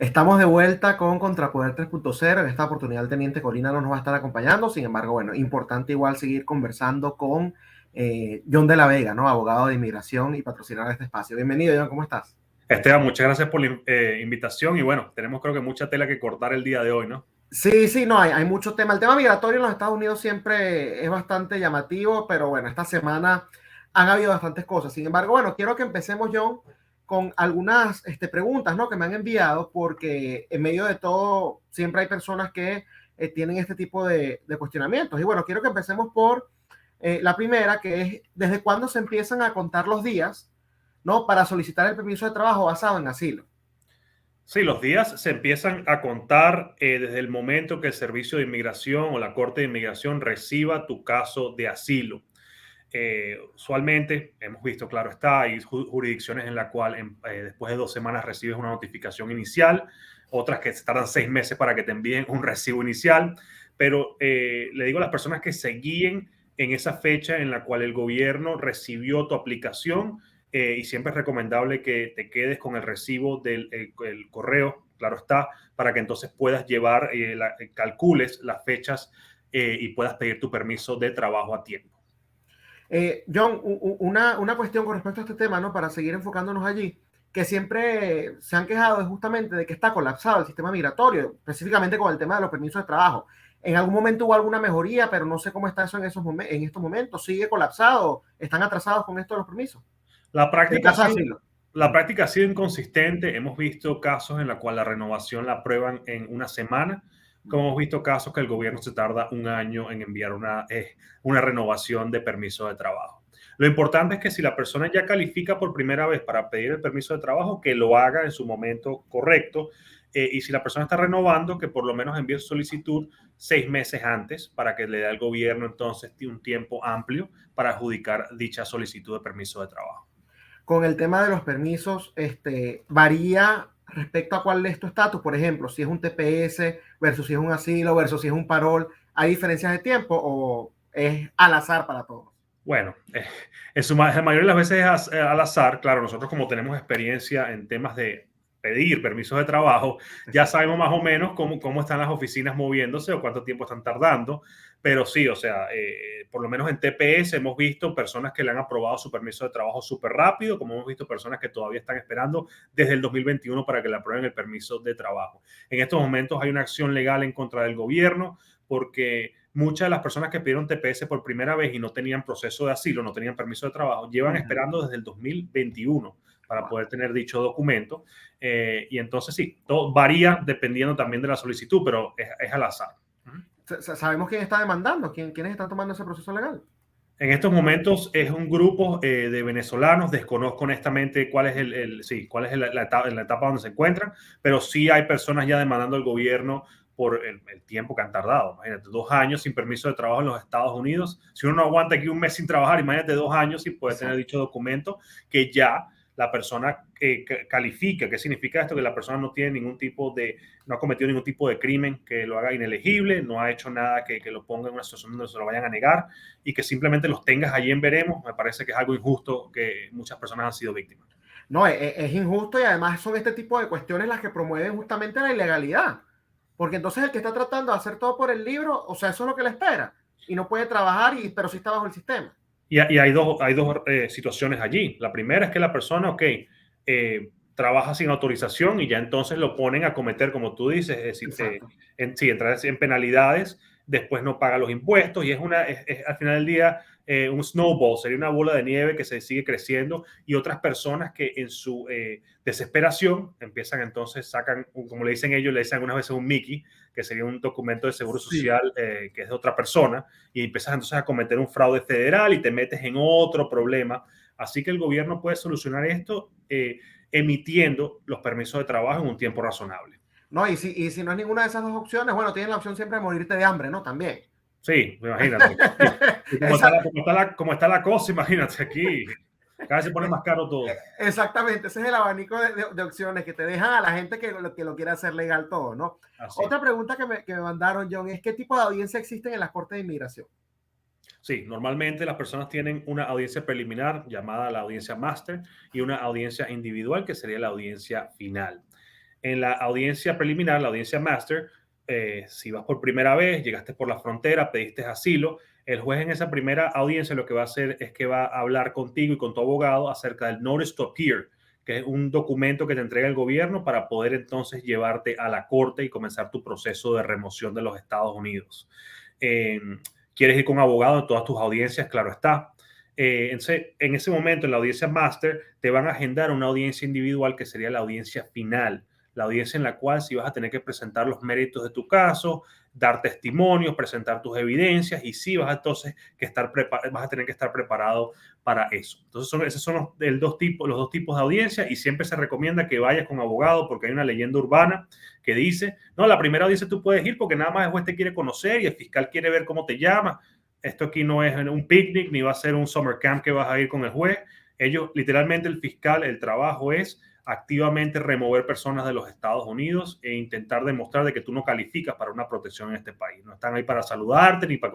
Estamos de vuelta con Contrapoder 3.0. En esta oportunidad el Teniente Colina no nos va a estar acompañando. Sin embargo, bueno, importante igual seguir conversando con John de la Vega, ¿no? Abogado de inmigración y patrocinador de este espacio. Bienvenido, John, ¿cómo estás? Esteban, muchas gracias por la invitación y bueno, tenemos creo que mucha tela que cortar el día de hoy, ¿no? Sí, sí, no, hay mucho tema. El tema migratorio en los Estados Unidos siempre es bastante llamativo, pero bueno, esta semana han habido bastantes cosas. Sin embargo, bueno, quiero que empecemos, John, con algunas preguntas, ¿no? Que me han enviado, porque en medio de todo siempre hay personas que tienen este tipo de cuestionamientos. Y bueno, quiero que empecemos por la primera, que es ¿desde cuándo se empiezan a contar los días, ¿no? Para solicitar el permiso de trabajo basado en asilo? Sí, los días se empiezan a contar desde el momento que el Servicio de Inmigración o la Corte de Inmigración reciba tu caso de asilo. Usualmente hemos visto, claro está, hay jurisdicciones en la cual después de 2 semanas recibes una notificación inicial, otras que tardan 6 meses para que te envíen un recibo inicial, pero le digo a las personas que se guíen en esa fecha en la cual el gobierno recibió tu aplicación, y siempre es recomendable que te quedes con el recibo del el correo, claro está, para que entonces puedas llevar, calcules las fechas y puedas pedir tu permiso de trabajo a tiempo. John, una cuestión con respecto a este tema, ¿no? Para seguir enfocándonos allí, que siempre se han quejado es justamente de que está colapsado el sistema migratorio, específicamente con el tema de los permisos de trabajo. En algún momento hubo alguna mejoría, pero no sé cómo está eso en estos momentos. ¿Sigue colapsado? ¿Están atrasados con esto de los permisos? La En el práctica, ha caso de sido, asilo. la práctica ha sido inconsistente. Hemos visto casos en los cuales la renovación la aprueban en una semana, como hemos visto casos que el gobierno se tarda un año en enviar una renovación de permiso de trabajo. Lo importante es que si la persona ya califica por primera vez para pedir el permiso de trabajo, que lo haga en su momento correcto. Y si la persona está renovando, que por lo menos envíe su solicitud 6 meses antes para que le dé al gobierno entonces un tiempo amplio para adjudicar dicha solicitud de permiso de trabajo. Con el tema de los permisos, varía respecto a cuál es tu estatus. Por ejemplo, si es un TPS versus si es un asilo versus si es un parol, ¿hay diferencias de tiempo o es al azar para todos? Bueno, la mayoría de las veces es al azar. Claro, nosotros como tenemos experiencia en temas de pedir permisos de trabajo, ya Exacto. sabemos más o menos cómo están las oficinas moviéndose o cuánto tiempo están tardando. Pero sí, o sea, por lo menos en TPS hemos visto personas que le han aprobado su permiso de trabajo súper rápido, como hemos visto personas que todavía están esperando desde el 2021 para que le aprueben el permiso de trabajo. En estos momentos hay una acción legal en contra del gobierno porque muchas de las personas que pidieron TPS por primera vez y no tenían proceso de asilo, no tenían permiso de trabajo, llevan esperando desde el 2021 para Wow. poder tener dicho documento. Y entonces sí, todo varía dependiendo también de la solicitud, pero es al azar. ¿Sabemos quién está demandando? ¿Quiénes están tomando ese proceso legal? En estos momentos es un grupo de venezolanos, desconozco honestamente cuál es sí, cuál es la etapa donde se encuentran, pero sí hay personas ya demandando al gobierno por el tiempo que han tardado. Imagínate, 2 años sin permiso de trabajo en los Estados Unidos. Si uno no aguanta aquí un mes sin trabajar, imagínate 2 años sin poder tener Exacto. dicho documento que ya la persona califica. ¿Qué significa esto? Que la persona no tiene ningún tipo de, no ha cometido ningún tipo de crimen que lo haga inelegible, no ha hecho nada que lo ponga en una situación donde se lo vayan a negar y que simplemente los tengas allí en veremos, me parece que es algo injusto que muchas personas han sido víctimas. No, es injusto y además son este tipo de cuestiones las que promueven justamente la ilegalidad. Porque entonces el que está tratando de hacer todo por el libro, o sea, eso es lo que le espera. Y no puede trabajar, pero sí está bajo el sistema. Y hay dos situaciones allí. La primera es que la persona, ok, trabaja sin autorización y ya entonces lo ponen a cometer, como tú dices, es decir, Exacto. sí, entrar en penalidades, después no paga los impuestos y es al final del día un snowball, sería una bola de nieve que se sigue creciendo y otras personas que en su desesperación empiezan entonces, sacan, como le dicen ellos, le dicen algunas veces un Mickey, que sería un documento de seguro Sí. social que es de otra persona, y empiezas entonces a cometer un fraude federal y te metes en otro problema. Así que el gobierno puede solucionar esto emitiendo los permisos de trabajo en un tiempo razonable. No, y si no es ninguna de esas dos opciones, bueno, tienes la opción siempre de morirte de hambre, ¿no? También. Sí, imagínate. Y Esa, como está la cosa, imagínate aquí. Cada vez se pone más caro todo. exactamente, ese es el abanico de opciones que te dejan a la gente que lo quiere hacer legal todo, ¿no? Así es. Otra pregunta que me mandaron, John, es ¿qué tipo de audiencia existen en las cortes de inmigración? Sí, normalmente las personas tienen una audiencia preliminar llamada la audiencia máster y una audiencia individual que sería la audiencia final. En la audiencia preliminar, la audiencia master, si vas por primera vez, llegaste por la frontera, pediste asilo, el juez en esa primera audiencia lo que va a hacer es que va a hablar contigo y con tu abogado acerca del notice to appear, que es un documento que te entrega el gobierno para poder entonces llevarte a la corte y comenzar tu proceso de remoción de los Estados Unidos. Eh, ¿Quieres ir con abogado en todas tus audiencias? Claro está. En ese momento, en la audiencia máster, te van a agendar una audiencia individual que sería la audiencia final, la audiencia en la cual sí vas a tener que presentar los méritos de tu caso, dar testimonios, presentar tus evidencias y sí vas a entonces vas a tener que estar preparado para eso. Entonces, esos son los dos tipos de audiencia y siempre se recomienda que vayas con abogado porque hay una leyenda urbana que dice, no, la primera audiencia tú puedes ir porque nada más el juez te quiere conocer y el fiscal quiere ver cómo te llamas. Esto aquí no es un picnic ni va a ser un summer camp que vas a ir con el juez. Ellos, literalmente el fiscal, el trabajo es activamente remover personas de los Estados Unidos e intentar demostrar de que tú no calificas para una protección en este país. No están ahí para saludarte ni para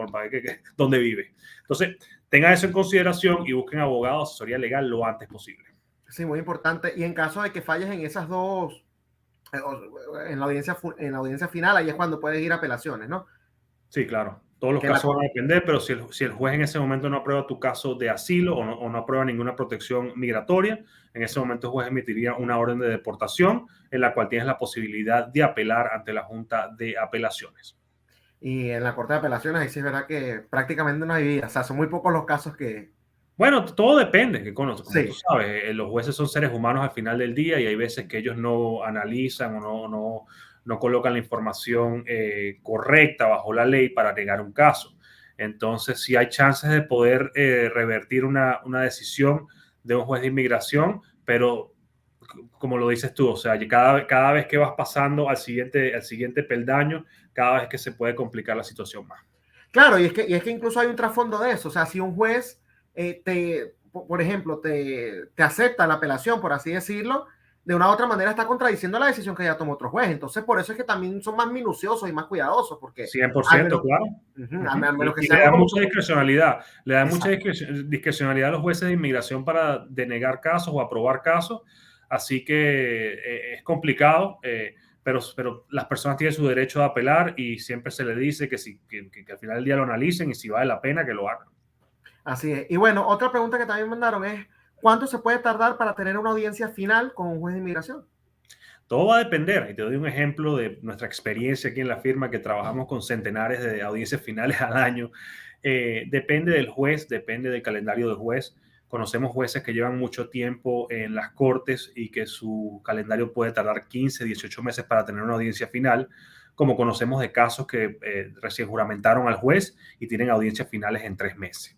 dónde vives. Entonces, tengan eso en consideración y busquen abogado, asesoría legal lo antes posible. Sí, muy importante. Y en caso de que falles en esas dos, en la audiencia final, ahí es cuando puedes ir a apelaciones, ¿no? Sí, claro. Todos los casos van a depender, pero si el juez en ese momento no aprueba tu caso de asilo o no aprueba ninguna protección migratoria, en ese momento el juez emitiría una orden de deportación en la cual tienes la posibilidad de apelar ante la Junta de Apelaciones. Y en la Corte de Apelaciones, ahí sí es verdad que prácticamente no hay vida. O sea, son muy pocos los casos que... Bueno, todo depende, que como tú Sí, sabes, los jueces son seres humanos al final del día y hay veces que ellos no analizan o no colocan la información correcta bajo la ley para negar un caso. Entonces, sí hay chances de poder revertir una decisión de un juez de inmigración, pero como lo dices tú, o sea, cada vez que vas pasando al siguiente peldaño, cada vez que se puede complicar la situación más. claro, y es que incluso hay un trasfondo de eso. O sea, si un juez por ejemplo, te acepta la apelación, por así decirlo, de una u otra manera está contradiciendo la decisión que ya tomó otro juez. Entonces, por eso es que también son más minuciosos y más cuidadosos, porque 100%, claro. al menos que Y le sea dan algo mucha discrecionalidad. Le dan mucha exacto. discrecionalidad a los jueces de inmigración para denegar casos o aprobar casos. Así que es complicado, pero las personas tienen su derecho a apelar y siempre se les dice que al final del día lo analicen y si vale la pena que lo hagan. Así es. Y bueno, otra pregunta que también mandaron es, ¿cuánto se puede tardar para tener una audiencia final con un juez de inmigración? Todo va a depender, y te doy un ejemplo de nuestra experiencia aquí en la firma, que trabajamos con centenares de audiencias finales al año. Depende del juez, depende del calendario del juez. Conocemos jueces que llevan mucho tiempo en las cortes y que su calendario puede tardar 15, 18 meses para tener una audiencia final, como conocemos de casos que recién juramentaron al juez y tienen audiencias finales en 3 meses.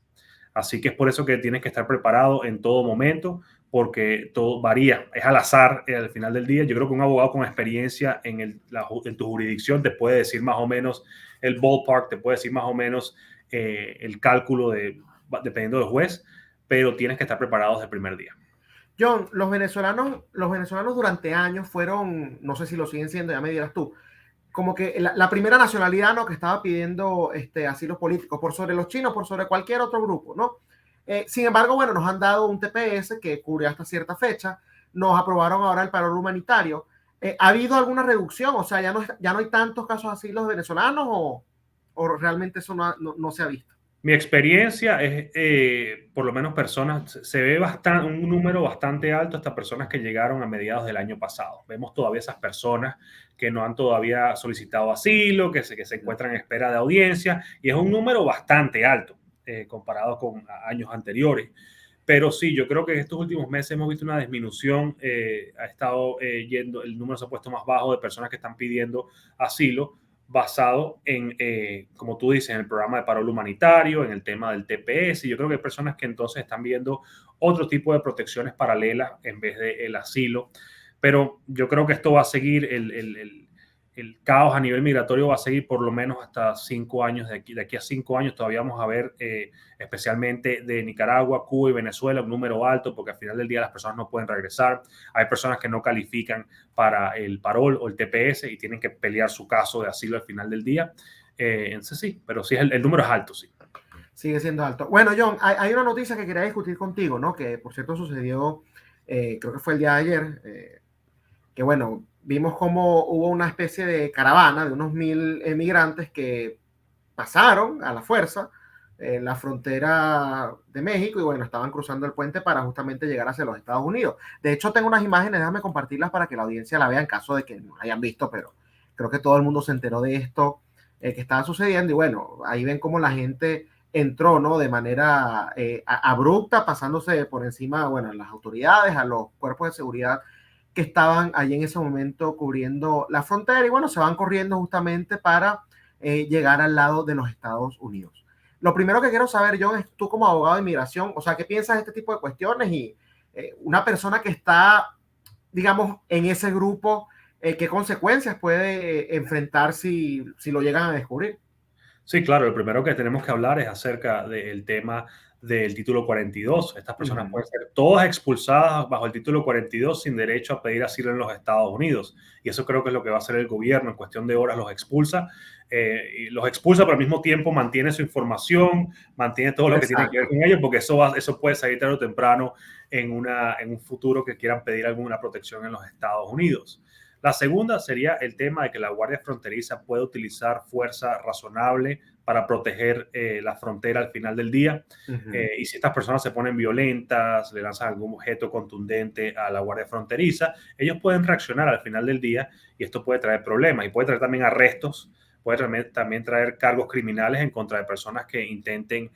Así que es por eso que tienes que estar preparado en todo momento, porque todo varía, es al azar al final del día. Yo creo que un abogado con experiencia en tu jurisdicción te puede decir más o menos el ballpark, te puede decir más o menos el cálculo dependiendo del juez, pero tienes que estar preparado desde el primer día. John, los venezolanos durante años fueron, no sé si lo siguen siendo, ya me dirás tú, como que la primera nacionalidad, ¿no?, que estaba pidiendo asilos políticos por sobre los chinos, por sobre cualquier otro grupo, ¿no? Sin embargo, bueno, nos han dado un TPS que cubre hasta cierta fecha, nos aprobaron ahora el parol humanitario. ¿Ha habido alguna reducción? O sea, ya no hay tantos casos de asilos venezolanos o realmente eso no se ha visto. Mi experiencia es, por lo menos personas, se ve un número bastante alto hasta personas que llegaron a mediados del año pasado. Vemos todavía esas personas que no han todavía solicitado asilo, que se encuentran en espera de audiencia, y es un número bastante alto comparado con años anteriores. Pero sí, yo creo que en estos últimos meses hemos visto una disminución, ha estado el número se ha puesto más bajo de personas que están pidiendo asilo basado en, como tú dices, en el programa de parol humanitario, en el tema del TPS. Y yo creo que hay personas que entonces están viendo otro tipo de protecciones paralelas en vez del asilo. Pero yo creo que esto va a seguir, el caos a nivel migratorio va a seguir por lo menos hasta 5 años. De aquí a 5 años todavía vamos a ver, especialmente de Nicaragua, Cuba y Venezuela, un número alto, porque al final del día las personas no pueden regresar. Hay personas que no califican para el parol o el TPS y tienen que pelear su caso de asilo al final del día. Entonces sí, pero sí, el número es alto, sí. Sigue siendo alto. Bueno, John, hay una noticia que quería discutir contigo, ¿no? Que por cierto sucedió, creo que fue el día de ayer, que bueno, vimos cómo hubo una especie de caravana de unos 1.000 emigrantes que pasaron a la fuerza la frontera de México y bueno, estaban cruzando el puente para justamente llegar hacia los Estados Unidos. De hecho, tengo unas imágenes, déjame compartirlas para que la audiencia la vea en caso de que no la hayan visto, pero creo que todo el mundo se enteró de esto que estaba sucediendo y bueno, ahí ven cómo la gente entró, ¿no? De manera abrupta, pasándose por encima, bueno, a las autoridades, a los cuerpos de seguridad que estaban allí en ese momento cubriendo la frontera y bueno, se van corriendo justamente para llegar al lado de los Estados Unidos. Lo primero que quiero saber, John, es tú como abogado de inmigración, o sea, ¿qué piensas de este tipo de cuestiones? Y una persona que está, digamos, en ese grupo, ¿qué consecuencias puede enfrentar si lo llegan a descubrir? Sí, claro, lo primero que tenemos que hablar es acerca del tema del título 42. Estas personas Uh-huh. pueden ser todas expulsadas bajo el título 42 sin derecho a pedir asilo en los Estados Unidos. Y eso creo que es lo que va a hacer el gobierno. En cuestión de horas y los expulsa, pero al mismo tiempo mantiene su información, mantiene todo lo que tiene que ver Exacto. con ellos, porque eso puede salir tarde o temprano en un futuro que quieran pedir alguna protección en los Estados Unidos. La segunda sería el tema de que la Guardia Fronteriza puede utilizar fuerza razonable para proteger la frontera al final del día. Uh-huh. Y si estas personas se ponen violentas, le lanzan algún objeto contundente a la Guardia Fronteriza, ellos pueden reaccionar al final del día y esto puede traer problemas y puede traer también arrestos, puede también traer cargos criminales en contra de personas que intenten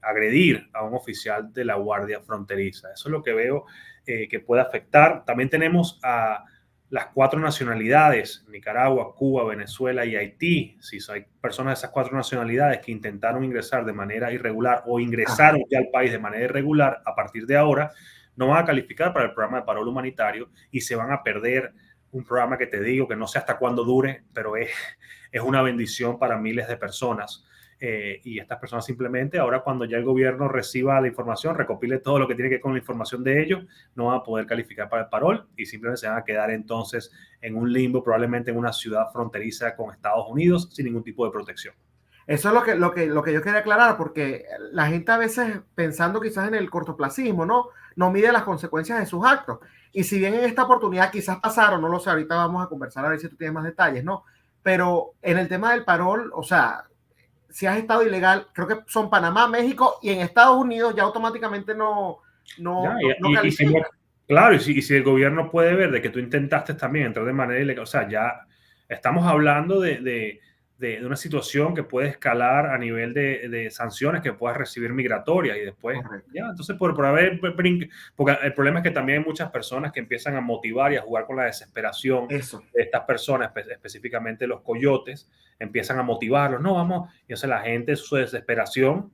agredir a un oficial de la Guardia Fronteriza. Eso es lo que veo que puede afectar. También tenemos a las 4 nacionalidades, Nicaragua, Cuba, Venezuela y Haití. Si hay personas de esas 4 nacionalidades que intentaron ingresar de manera irregular o Ajá. ingresaron ya al país de manera irregular, a partir de ahora no van a calificar para el programa de parol humanitario y se van a perder un programa que te digo que no sé hasta cuándo dure, pero es una bendición para miles de personas. Y estas personas simplemente ahora cuando ya el gobierno reciba la información, recopile todo lo que tiene que ver con la información de ellos, no van a poder calificar para el parol y simplemente se van a quedar entonces en un limbo, probablemente en una ciudad fronteriza con Estados Unidos sin ningún tipo de protección. Eso es lo que yo quería aclarar, porque la gente a veces pensando quizás en el cortoplacismo, ¿no? No mide las consecuencias de sus actos. Y si bien en esta oportunidad quizás pasaron, no lo sé, ahorita vamos a conversar a ver si tú tienes más detalles, ¿no? Pero en el tema del parol, o sea, si has estado ilegal, creo que son Panamá, México y en Estados Unidos ya automáticamente Ya, no y si califica. claro, y si el gobierno puede ver de que tú intentaste también entrar de manera ilegal, o sea, ya estamos hablando de una situación que puede escalar a nivel de sanciones que puedas recibir migratorias y después, Correcto. ya, entonces por haber, porque el problema es que también hay muchas personas que empiezan a motivar y a jugar con la desesperación Eso. de estas personas, específicamente los coyotes, empiezan a motivarlos, no, vamos, y entonces la gente, su desesperación,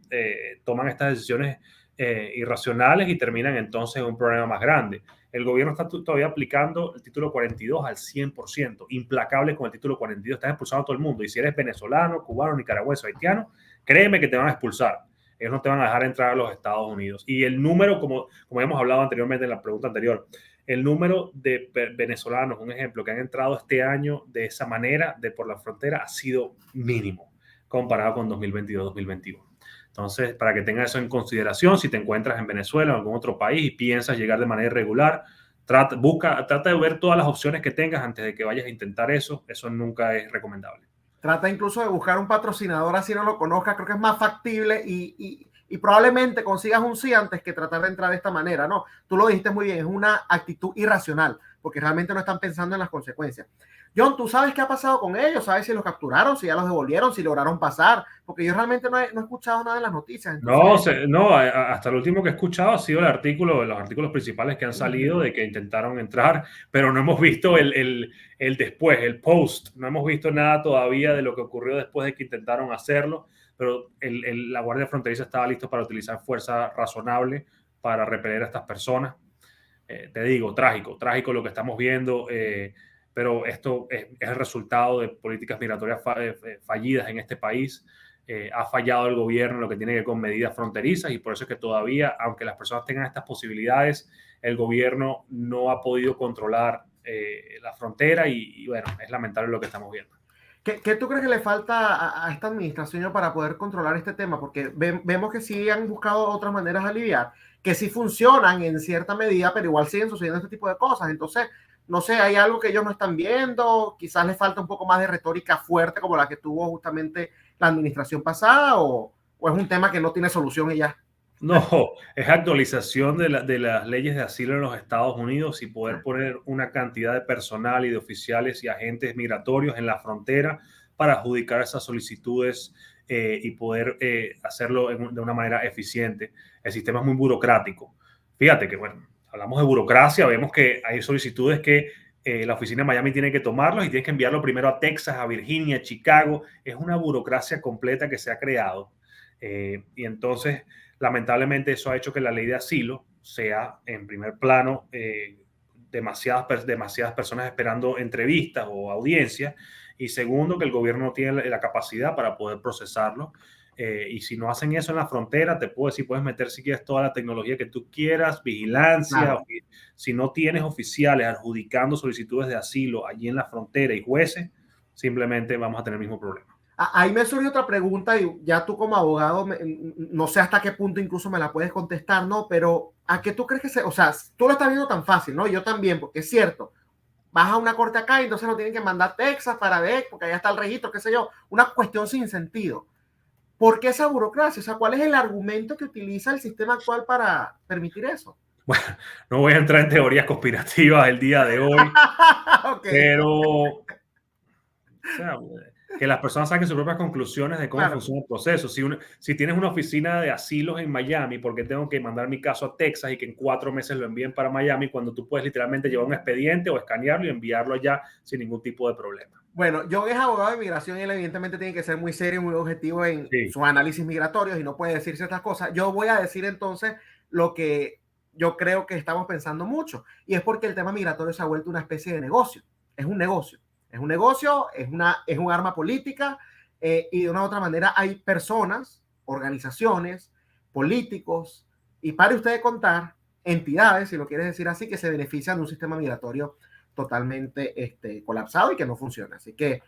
toman estas decisiones irracionales y terminan entonces en un problema más grande. El gobierno está todavía aplicando el título 42 al 100%, implacable con el título 42, están expulsando a todo el mundo. Y si eres venezolano, cubano, nicaragüense, haitiano, créeme que te van a expulsar. Ellos no te van a dejar entrar a los Estados Unidos. Y el número, como hemos hablado anteriormente en la pregunta anterior, el número de venezolanos, un ejemplo, que han entrado este año de esa manera, por la frontera, ha sido mínimo comparado con 2022-2021. Entonces, para que tengas eso en consideración, si te encuentras en Venezuela o en algún otro país y piensas llegar de manera irregular, trata de ver todas las opciones que tengas antes de que vayas a intentar eso. Eso nunca es recomendable. Trata incluso de buscar un patrocinador así no lo conozca, creo que es más factible y probablemente consigas un sí antes que tratar de entrar de esta manera, ¿no? Tú lo dijiste muy bien, es una actitud irracional, porque realmente no están pensando en las consecuencias. John, ¿tú sabes qué ha pasado con ellos? ¿Sabes si los capturaron, si ya los devolvieron, si lograron pasar? Porque yo realmente no he escuchado nada en las noticias, entonces... No, hasta lo último que he escuchado ha sido los artículos principales que han salido de que intentaron entrar, pero no hemos visto el después, el post, no hemos visto nada todavía de lo que ocurrió después de que intentaron hacerlo, pero la Guardia Fronteriza estaba listo para utilizar fuerza razonable para repeler a estas personas. Te digo, trágico lo que estamos viendo, pero esto es el resultado de políticas migratorias fallidas en este país. Ha fallado el gobierno en lo que tiene que ver con medidas fronterizas y por eso es que todavía, aunque las personas tengan estas posibilidades, el gobierno no ha podido controlar la frontera y bueno, es lamentable lo que estamos viendo. ¿Qué tú crees que le falta a esta administración para poder controlar este tema? Porque vemos que sí han buscado otras maneras de aliviar, que sí funcionan en cierta medida, pero igual siguen sucediendo este tipo de cosas. Entonces, No sé, hay algo que ellos no están viendo, quizás les falta un poco más de retórica fuerte como la que tuvo justamente la administración pasada, o es un tema que no tiene solución y ya. No, es actualización de las leyes de asilo en los Estados Unidos y poder poner una cantidad de personal y de oficiales y agentes migratorios en la frontera para adjudicar esas solicitudes y poder hacerlo de una manera eficiente. El sistema es muy burocrático. Fíjate que, bueno, hablamos de burocracia, vemos que hay solicitudes que la oficina de Miami tiene que tomarlos y tienes que enviarlo primero a Texas, a Virginia, a Chicago. Es una burocracia completa que se ha creado. Y entonces lamentablemente eso ha hecho que la ley de asilo sea en primer plano demasiadas personas esperando entrevistas o audiencias y segundo que el gobierno no tiene la capacidad para poder procesarlo. Y si no hacen eso en la frontera, te puedo decir, puedes meter si quieres toda la tecnología que tú quieras, vigilancia, Claro. si no tienes oficiales adjudicando solicitudes de asilo allí en la frontera y jueces, simplemente vamos a tener el mismo problema. Ahí me surge otra pregunta y ya tú como abogado, no sé hasta qué punto incluso me la puedes contestar, ¿no? Pero ¿a qué tú crees que o sea, tú lo estás viendo tan fácil, ¿no? Yo también, porque es cierto, vas a una corte acá y entonces no tienen que mandar Texas para ver, porque allá está el registro, qué sé yo, una cuestión sin sentido. ¿Por qué esa burocracia? O sea, ¿cuál es el argumento que utiliza el sistema actual para permitir eso? Bueno, no voy a entrar en teorías conspirativas el día de hoy, Okay. pero o sea, que las personas saquen sus propias conclusiones de cómo Claro. funciona el proceso. Si tienes una oficina de asilos en Miami, ¿por qué tengo que mandar mi caso a Texas y que en 4 meses lo envíen para Miami cuando tú puedes literalmente llevar un expediente o escanearlo y enviarlo allá sin ningún tipo de problema? Bueno, John es abogado de migración y él evidentemente tiene que ser muy serio y muy objetivo en Sí, sus análisis migratorios y no puede decir ciertas cosas. Yo voy a decir entonces lo que yo creo que estamos pensando mucho, y es porque el tema migratorio se ha vuelto una especie de negocio. Es un negocio, es un negocio, es un arma política, y de una u otra manera hay personas, organizaciones, políticos, y pare usted de contar, entidades, si lo quieres decir así, que se benefician de un sistema migratorio totalmente colapsado y que no funciona. Así que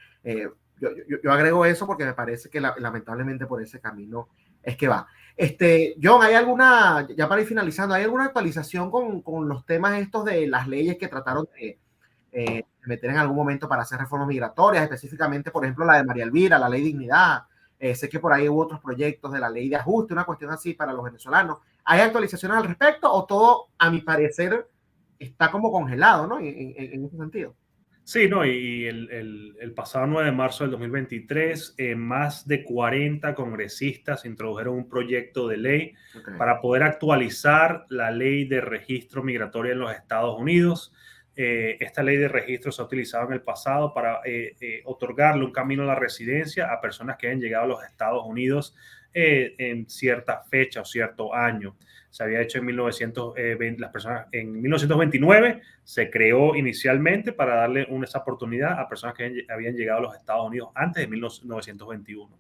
yo agrego eso porque me parece que lamentablemente por ese camino es que va. John, ¿hay alguna, ya para ir finalizando, ¿hay alguna actualización con los temas estos de las leyes que trataron de meter en algún momento para hacer reformas migratorias, específicamente, por ejemplo, la de María Elvira, la ley de dignidad? Sé que por ahí hubo otros proyectos de la ley de ajuste, una cuestión así para los venezolanos. ¿Hay actualizaciones al respecto o todo, a mi parecer, está como congelado, ¿no? En ese sentido. sí, no, y el pasado 9 de marzo del 2023, más de 40 congresistas introdujeron un proyecto de ley Okay. para poder actualizar la ley de registro migratorio en los Estados Unidos. Esta ley de registro se ha utilizado en el pasado para otorgarle un camino a la residencia a personas que hayan llegado a los Estados Unidos en cierta fecha o cierto año. Se había hecho en 1920, las personas, en 1929 se creó inicialmente para darle esa oportunidad a personas que habían llegado a los Estados Unidos antes de 1921.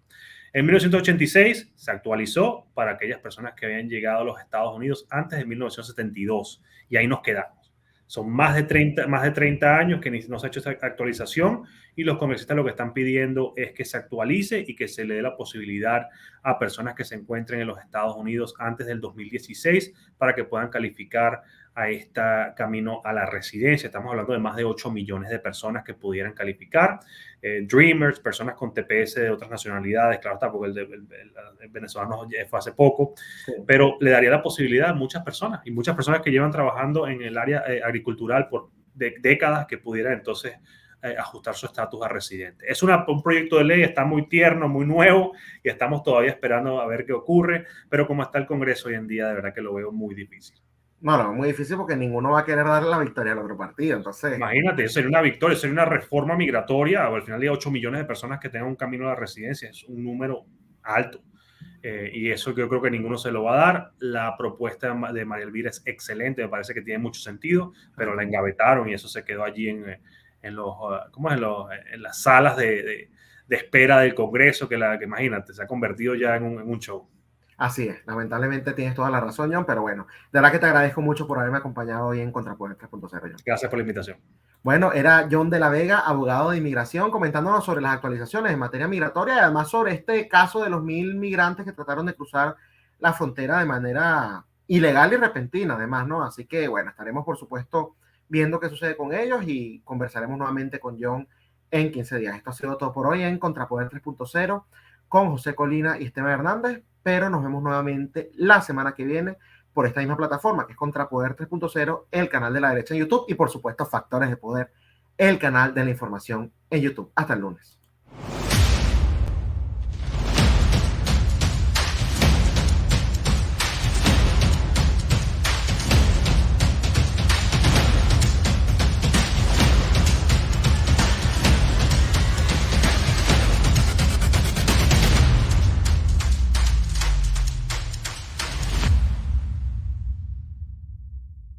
En 1986 se actualizó para aquellas personas que habían llegado a los Estados Unidos antes de 1972 y ahí nos quedamos. Son más de 30 años que no se ha hecho esa actualización y los congresistas lo que están pidiendo es que se actualice y que se le dé la posibilidad a personas que se encuentren en los Estados Unidos antes del 2016 para que puedan calificar a este camino a la residencia. Estamos hablando de más de 8 millones de personas que pudieran calificar. Dreamers, personas con TPS de otras nacionalidades, claro está, porque el venezolano fue hace poco, Sí. pero le daría la posibilidad a muchas personas y muchas personas que llevan trabajando en el área agricultural por décadas que pudieran entonces ajustar su estatus a residente. Es un proyecto de ley, está muy tierno, muy nuevo y estamos todavía esperando a ver qué ocurre, pero como está el Congreso hoy en día, de verdad que lo veo muy difícil. No, muy difícil porque ninguno va a querer darle la victoria al otro partido. Entonces, Imagínate, eso sería una victoria, sería una reforma migratoria, o al final de 8 millones de personas que tengan un camino a la residencia, es un número alto. Y eso yo creo que ninguno se lo va a dar. La propuesta de María Elvira es excelente, me parece que tiene mucho sentido, pero la engavetaron y eso se quedó allí ¿cómo es? En las salas de espera del Congreso, que imagínate, se ha convertido ya en un show. así es. Lamentablemente tienes toda la razón, John, pero bueno, de verdad que te agradezco mucho por haberme acompañado hoy en Contrapoder 3.0, John. Gracias por la invitación. Bueno, era John de la Vega, abogado de inmigración, comentándonos sobre las actualizaciones en materia migratoria y además sobre este caso de los 1,000 migrantes que trataron de cruzar la frontera de manera ilegal y repentina, además, ¿no? Así que, bueno, estaremos, por supuesto, viendo qué sucede con ellos y conversaremos nuevamente con John en 15 días. Esto ha sido todo por hoy en Contrapoder 3.0 con José Colina y Esteban Hernández, pero nos vemos nuevamente la semana que viene por esta misma plataforma que es Contrapoder 3.0, el canal de la derecha en YouTube y por supuesto Factores de Poder, el canal de la información en YouTube. Hasta el lunes.